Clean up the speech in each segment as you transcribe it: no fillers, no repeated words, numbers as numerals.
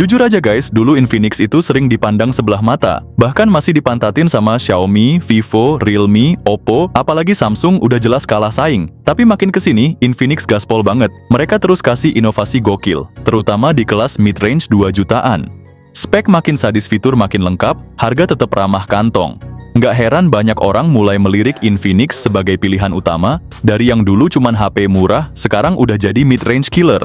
Jujur aja guys, dulu Infinix itu sering dipandang sebelah mata. Bahkan masih dipantatin sama Xiaomi, Vivo, Realme, Oppo, apalagi Samsung udah jelas kalah saing. Tapi makin kesini, Infinix gaspol banget. Mereka terus kasih inovasi gokil, terutama di kelas mid-range 2 jutaan. Spek makin sadis, fitur makin lengkap, harga tetap ramah kantong. Nggak heran banyak orang mulai melirik Infinix sebagai pilihan utama, dari yang dulu cuman HP murah, sekarang udah jadi mid-range killer.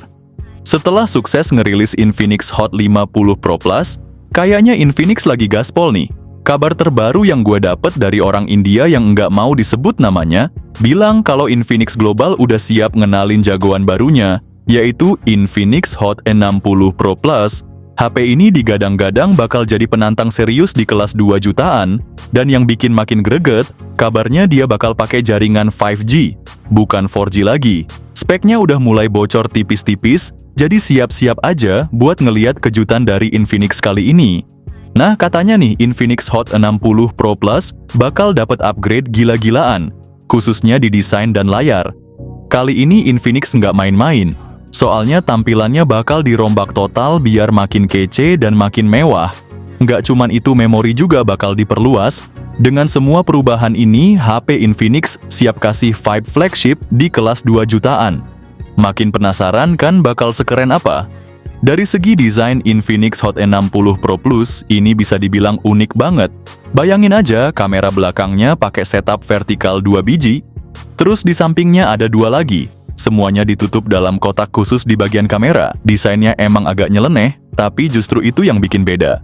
Setelah sukses ngerilis Infinix Hot 50 Pro Plus, kayaknya Infinix lagi gaspol nih. Kabar terbaru yang gue dapet dari orang India yang nggak mau disebut namanya, bilang kalau Infinix Global udah siap ngenalin jagoan barunya, yaitu Infinix Hot 60 Pro Plus. HP ini digadang-gadang bakal jadi penantang serius di kelas 2 jutaan, dan yang bikin makin greget, kabarnya dia bakal pakai jaringan 5G, bukan 4G lagi. Speknya udah mulai bocor tipis-tipis, jadi siap-siap aja buat ngeliat kejutan dari Infinix kali ini. Nah, katanya nih Infinix Hot 60 Pro Plus bakal dapat upgrade gila-gilaan, khususnya di desain dan layar. Kali ini Infinix nggak main-main, soalnya tampilannya bakal dirombak total biar makin kece dan makin mewah. Nggak cuman itu, memori juga bakal diperluas. Dengan semua perubahan ini, HP Infinix siap kasih vibe flagship di kelas 2 jutaan. Makin penasaran kan bakal sekeren apa? Dari segi desain, Infinix Hot 60 Pro Plus ini bisa dibilang unik banget. Bayangin aja, kamera belakangnya pakai setup vertikal 2 biji, terus di sampingnya ada 2 lagi. Semuanya ditutup dalam kotak khusus di bagian kamera. Desainnya emang agak nyeleneh, tapi justru itu yang bikin beda.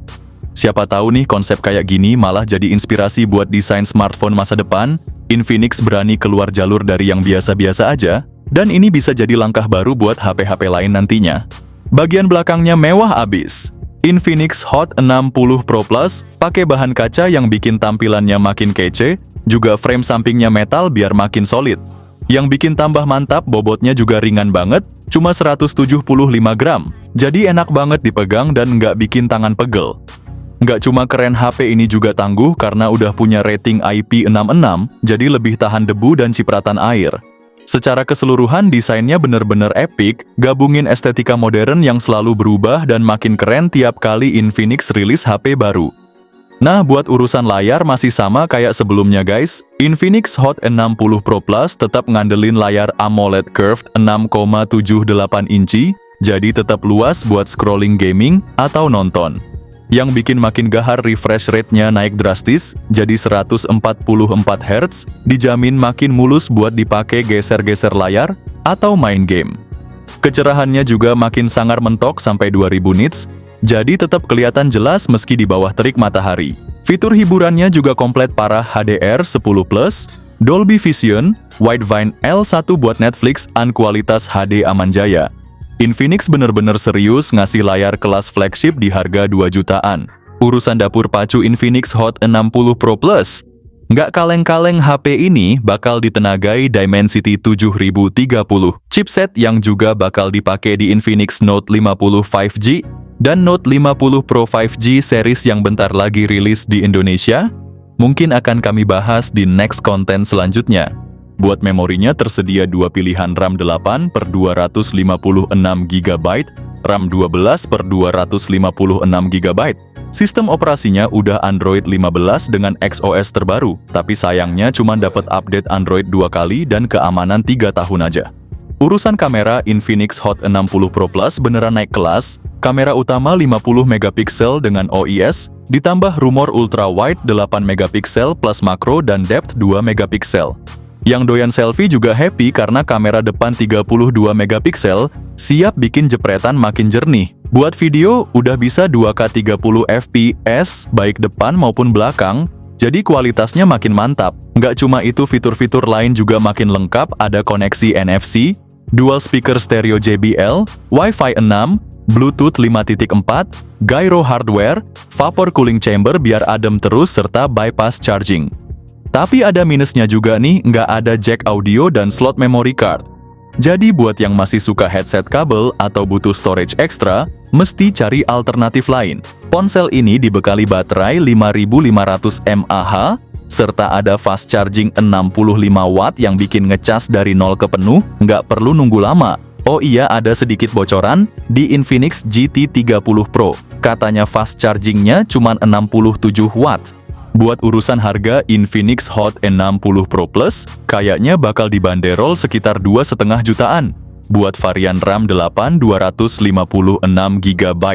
Siapa tahu nih konsep kayak gini malah jadi inspirasi buat desain smartphone masa depan. Infinix berani keluar jalur dari yang biasa-biasa aja, dan ini bisa jadi langkah baru buat HP-HP lain nantinya. Bagian belakangnya mewah abis. Infinix Hot 60 Pro Plus pakai bahan kaca yang bikin tampilannya makin kece, juga frame sampingnya metal biar makin solid. Yang bikin tambah mantap, bobotnya juga ringan banget, cuma 175 gram. Jadi enak banget dipegang dan nggak bikin tangan pegel. Nggak cuma keren, HP ini juga tangguh karena udah punya rating IP66, jadi lebih tahan debu dan cipratan air. Secara keseluruhan, desainnya bener-bener epic, gabungin estetika modern yang selalu berubah dan makin keren tiap kali Infinix rilis HP baru. Nah, buat urusan layar masih sama kayak sebelumnya guys. Infinix Hot 60 Pro Plus tetap ngandelin layar AMOLED Curved 6,78 inci, jadi tetap luas buat scrolling gaming atau nonton. Yang bikin makin gahar, refresh rate-nya naik drastis, jadi 144 Hz, dijamin makin mulus buat dipakai geser-geser layar atau main game. Kecerahannya juga makin sangar mentok sampai 2000 nits, jadi tetap kelihatan jelas meski di bawah terik matahari. Fitur hiburannya juga komplit parah, HDR10+, Dolby Vision, Widevine L1 buat Netflix, dan kualitas HD aman jaya. Infinix bener-bener serius ngasih layar kelas flagship di harga 2 jutaan. Urusan dapur pacu Infinix Hot 60 Pro Plus, nggak kaleng-kaleng, HP ini bakal ditenagai Dimensity 7030, chipset yang juga bakal dipakai di Infinix Note 50 5G dan Note 50 Pro 5G series yang bentar lagi rilis di Indonesia. Mungkin akan kami bahas di next konten selanjutnya. Buat memorinya tersedia 2 pilihan, RAM 8/256 GB, RAM 12/256 GB. Sistem operasinya udah Android 15 dengan XOS terbaru, tapi sayangnya cuma dapat update Android 2 kali dan keamanan 3 tahun aja. Urusan kamera, Infinix Hot 60 Pro Plus beneran naik kelas. Kamera utama 50 megapiksel dengan OIS, ditambah rumor ultra wide 8 megapiksel plus makro dan depth 2 megapiksel. Yang doyan selfie juga happy karena kamera depan 32 megapiksel, siap bikin jepretan makin jernih. Buat video, udah bisa 2K 30 fps, baik depan maupun belakang, jadi kualitasnya makin mantap. Nggak cuma itu, fitur-fitur lain juga makin lengkap, ada koneksi NFC, dual speaker stereo JBL, Wi-Fi 6, Bluetooth 5.4, gyro hardware, vapor cooling chamber biar adem terus, serta bypass charging. Tapi ada minusnya juga nih, nggak ada jack audio dan slot memory card. Jadi buat yang masih suka headset kabel atau butuh storage ekstra, mesti cari alternatif lain. Ponsel ini dibekali baterai 5500 mAh, serta ada fast charging 65 watt yang bikin ngecas dari 0 ke penuh, nggak perlu nunggu lama. Oh iya, ada sedikit bocoran di Infinix GT 30 Pro. Katanya fast chargingnya cuma 67 watt. Buat urusan harga Infinix Hot N60 Pro Plus, kayaknya bakal dibanderol sekitar 2,5 jutaan. Buat varian RAM 8 256 GB.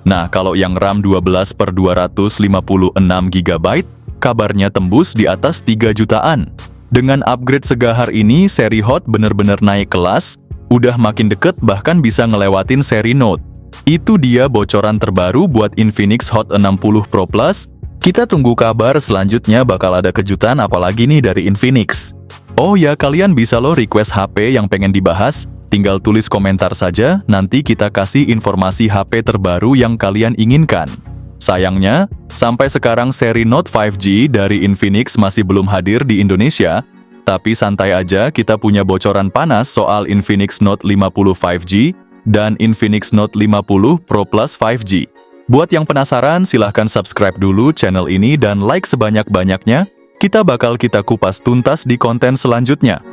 Nah, kalau yang RAM 12 per 256 GB, kabarnya tembus di atas 3 jutaan. Dengan upgrade segahar ini, seri Hot bener-bener naik kelas, udah makin deket bahkan bisa ngelewatin seri Note. Itu dia bocoran terbaru buat Infinix Hot 60 Pro Plus. Kita tunggu kabar selanjutnya bakal ada kejutan apalagi nih dari Infinix. Oh ya, kalian bisa loh request HP yang pengen dibahas. Tinggal tulis komentar saja, nanti kita kasih informasi HP terbaru yang kalian inginkan. Sayangnya, sampai sekarang seri Note 5G dari Infinix masih belum hadir di Indonesia. Tapi santai aja, kita punya bocoran panas soal Infinix Note 50 5G dan Infinix Note 50 Pro Plus 5G. Buat yang penasaran, silahkan subscribe dulu channel ini dan like sebanyak-banyaknya. Kita bakal kupas tuntas di konten selanjutnya.